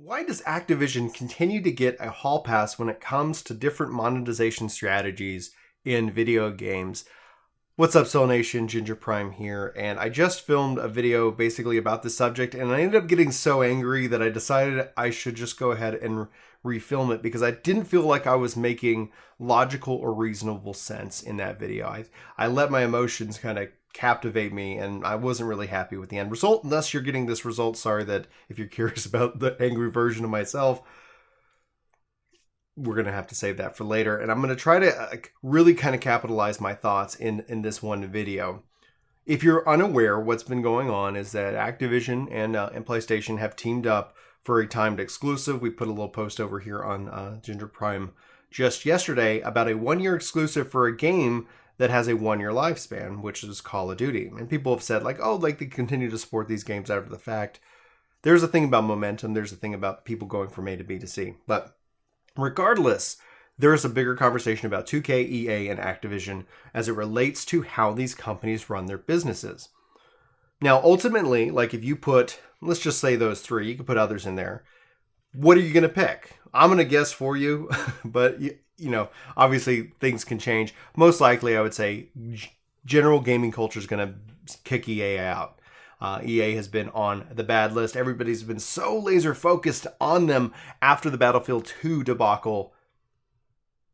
Why does Activision continue to get a hall pass when it comes to different monetization strategies in video games? What's up, Soul Nation? Ginger Prime here, and I just filmed a video basically about this subject, and I ended up getting so angry that I decided I should just go ahead and refilm it because I didn't feel like I was making logical or reasonable sense in that video. I let my emotions kind of captivate me, and I wasn't really happy with the end result. And thus you're getting this result. Sorry that if you're curious about the angry version of myself, we're going to have to save that for later. And I'm going to try to really kind of capitalize my thoughts in this one video. If you're unaware, what's been going on is that Activision and PlayStation have teamed up for a timed exclusive. We put a little post over here on Ginger Prime just yesterday about a one-year exclusive for a game that has a one-year lifespan, which is Call of Duty. And people have said, like, oh, like they continue to support these games after the fact. There's a thing about momentum. There's a thing about people going from A to B to C. But regardless, there's a bigger conversation about 2K, EA, and Activision as it relates to how these companies run their businesses. Now, ultimately, like if you put, let's just say those three, you can put others in there. What are you going to pick? I'm going to guess for you, but you know, obviously things can change. Most likely, I would say general gaming culture is going to kick EA out. EA has been on the bad list. Everybody's been so laser focused on them after the Battlefield 2 debacle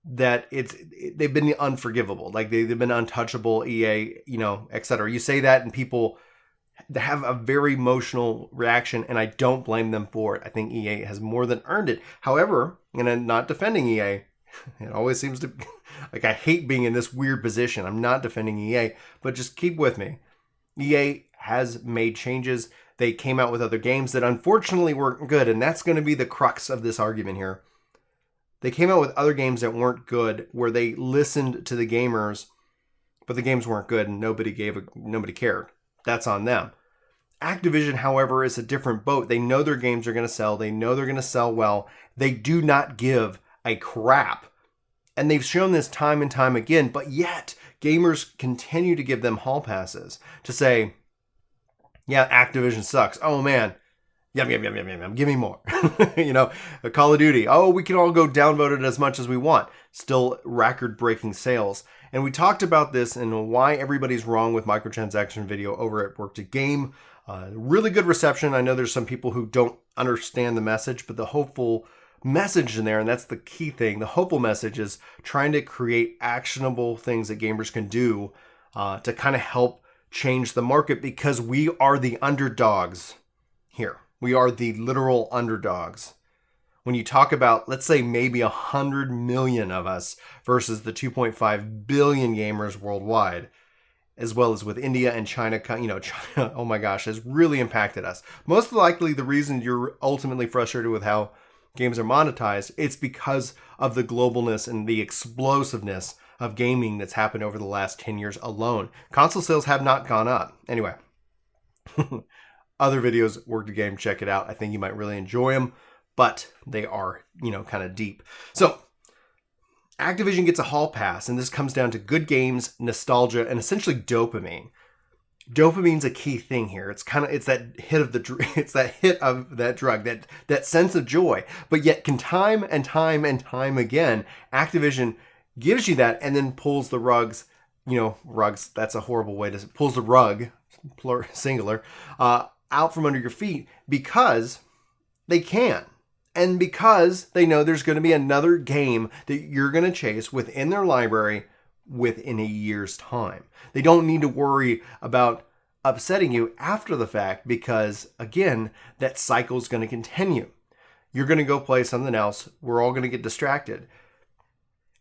that they've been unforgivable. Like they've been untouchable, EA, you know, etc. You say that and people have a very emotional reaction, and I don't blame them for it. I think EA has more than earned it. However, and I'm not defending EA, it always seems to, like I hate being in this weird position. I'm not defending EA, but just keep with me. EA has made changes. They came out with other games that unfortunately weren't good, and that's going to be the crux of this argument here. They came out with other games that weren't good, where they listened to the gamers, but the games weren't good and nobody cared. That's on them. Activision, however, is a different boat. They know their games are going to sell. They know they're going to sell well. They do not give a crap. And they've shown this time and time again, but yet gamers continue to give them hall passes to say, yeah, Activision sucks. Oh man, yum, yum, yum, yum, yum, yum. Give me more. You know, Call of Duty. Oh, we can all go downvote it as much as we want. Still record-breaking sales. And we talked about this and why everybody's wrong with microtransaction video over at Work to Game. Really good reception. I know there's some people who don't understand the message, but the hopeful message in there, and that's the key thing, the hopeful message is trying to create actionable things that gamers can do to kind of help change the market, because we are the underdogs here. We are the literal underdogs. When you talk about, let's say, maybe 100 million of us versus the 2.5 billion gamers worldwide, as well as with India and China, you know, China, oh my gosh, has really impacted us. Most likely the reason you're ultimately frustrated with how games are monetized, it's because of the globalness and the explosiveness of gaming that's happened over the last 10 years alone. Console sales have not gone up. Anyway, other videos, Work the Game, check it out. I think you might really enjoy them, but they are, you know, kind of deep. So Activision gets a hall pass, and this comes down to good games, nostalgia, and essentially dopamine. Dopamine's a key thing here. It's that hit of that drug, that sense of joy. But yet, can time and time and time again, Activision gives you that and then pulls the rugs. That's a horrible way to pulls the rug, singular, out from under your feet because they can. And because they know there's going to be another game that you're going to chase within their library within a year's time. They don't need to worry about upsetting you after the fact because, again, that cycle is going to continue. You're going to go play something else. We're all going to get distracted.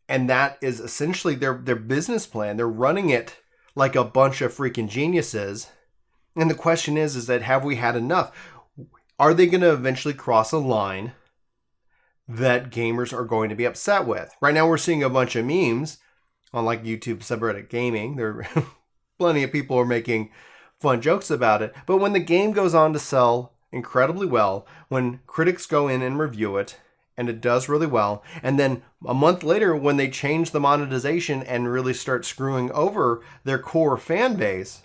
And that is essentially their business plan. They're running it like a bunch of freaking geniuses. And the question is that have we had enough? Are they going to eventually cross a line that gamers are going to be upset with? Right now we're seeing a bunch of memes on like YouTube subreddit gaming. There plenty of people are making fun jokes about it. But when the game goes on to sell incredibly well, when critics go in and review it, and it does really well, and then a month later when they change the monetization and really start screwing over their core fan base,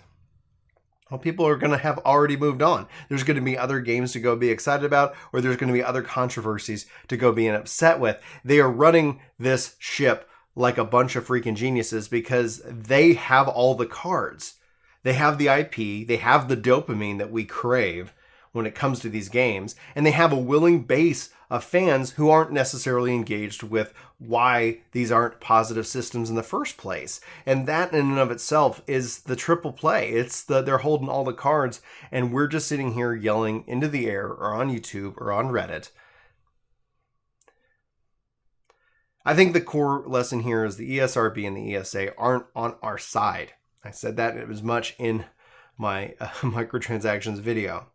Well, people are going to have already moved on. There's going to be other games to go be excited about, or there's going to be other controversies to go being upset with. They are running this ship like a bunch of freaking geniuses because they have all the cards. They have the IP, they have the dopamine that we crave when it comes to these games, and they have a willing base of fans who aren't necessarily engaged with why these aren't positive systems in the first place. And that in and of itself is the triple play. It's they're holding all the cards, and we're just sitting here yelling into the air or on YouTube or on Reddit. I think the core lesson here is the ESRB and the ESA aren't on our side. I said that as much in my microtransactions video.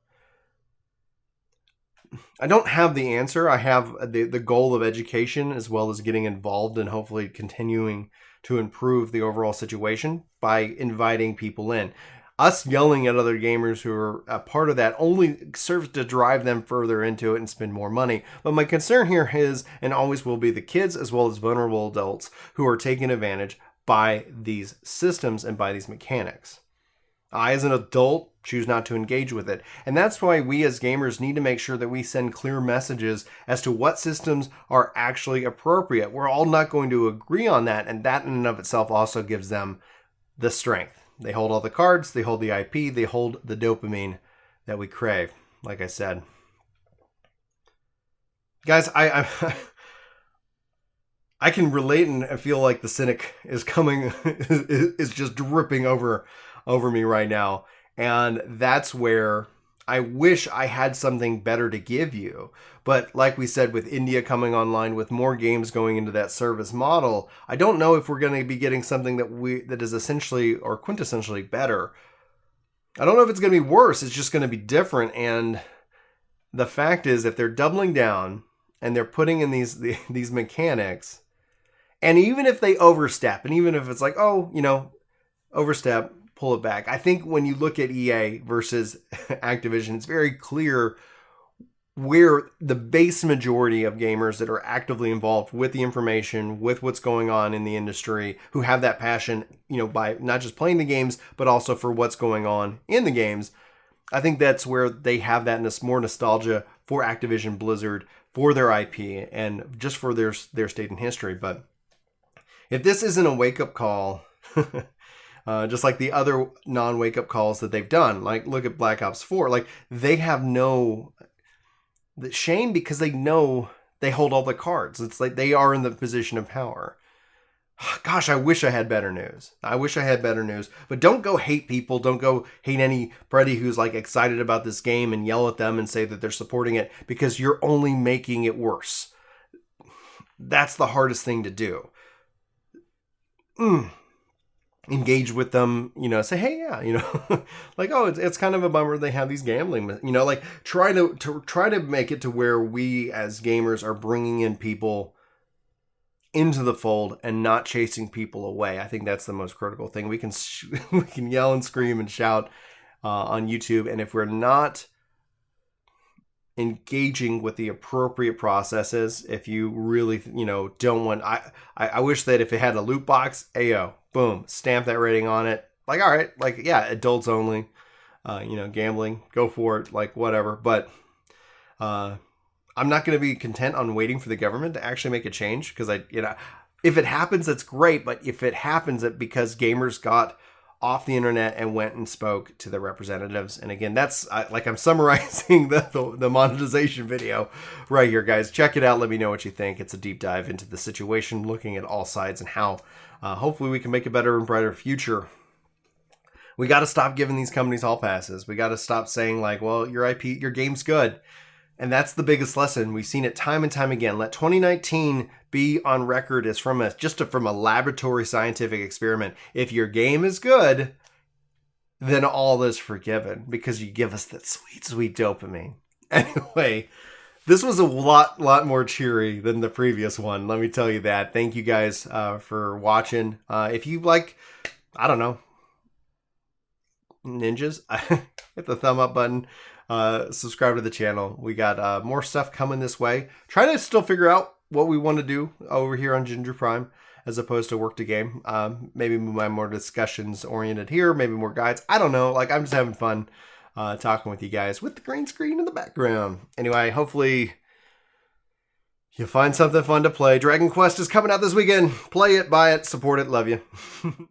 I don't have the answer. I have the goal of education as well as getting involved and hopefully continuing to improve the overall situation by inviting people in. Us yelling at other gamers who are a part of that only serves to drive them further into it and spend more money. But my concern here is and always will be the kids as well as vulnerable adults who are taken advantage by these systems and by these mechanics. I, as an adult, choose not to engage with it. And that's why we as gamers need to make sure that we send clear messages as to what systems are actually appropriate. We're all not going to agree on that, and that in and of itself also gives them the strength. They hold all the cards, they hold the IP, they hold the dopamine that we crave, like I said. Guys, I can relate and feel like the cynic is coming, is just dripping over me right now. And that's where I wish I had something better to give you. But like we said, with India coming online, with more games going into that service model, I don't know if we're going to be getting something that is essentially or quintessentially better. I don't know if it's going to be worse. It's just going to be different. And the fact is, if they're doubling down and they're putting in these mechanics, and even if they overstep, and even if it's like, oh, overstep, pull it back. I think when you look at EA versus Activision, it's very clear where the base majority of gamers that are actively involved with the information, with what's going on in the industry, who have that passion, by not just playing the games, but also for what's going on in the games. I think that's where they have that more nostalgia for Activision Blizzard, for their IP, and just for their state in history. But if this isn't a wake-up call, just like the other non-wake-up calls that they've done, like look at Black Ops 4, like they have no shame because they know they hold all the cards. It's like they are in the position of power. Gosh, I wish I had better news. But don't go hate people. Don't go hate anybody who's like excited about this game and yell at them and say that they're supporting it, because you're only making it worse. That's the hardest thing to do. Engage with them, say, hey, yeah, like, oh, it's kind of a bummer they have these gambling, like try to make it to where we as gamers are bringing in people into the fold and not chasing people away. I think that's the most critical thing. We can yell and scream and shout on YouTube, and if we're not engaging with the appropriate processes, if you really don't want, I wish that if it had a loot box, ayo, boom, stamp that rating on it, like, all right, like, yeah, adults only, gambling, go for it, like, whatever. But I'm not going to be content on waiting for the government to actually make a change, because if it happens, that's great. But if it happens because gamers got off the internet and went and spoke to the representatives, and again, that's like I'm summarizing the monetization video right here, guys. Check it out. Let me know what you think. It's a deep dive into the situation, looking at all sides and how hopefully we can make a better and brighter future. We got to stop giving these companies all passes. We got to stop saying like, well, your IP, your game's good. And that's the biggest lesson. We've seen it time and time again. Let 2019 be on record as from a laboratory scientific experiment. If your game is good, then all is forgiven because you give us that sweet, sweet dopamine. Anyway, this was a lot more cheery than the previous one. Let me tell you that. Thank you guys for watching. If you like, I don't know, ninjas, hit the thumb up button. Subscribe to the channel. We got more stuff coming this way. Trying to still figure out what we want to do over here on Ginger Prime. as opposed to work to game. Maybe my more discussions oriented here, maybe more guides. I don't know. Like, I'm just having fun talking with you guys with the green screen in the background. Anyway, hopefully you find something fun to play. Dragon Quest is coming out this weekend. Play it, buy it, support it, love you.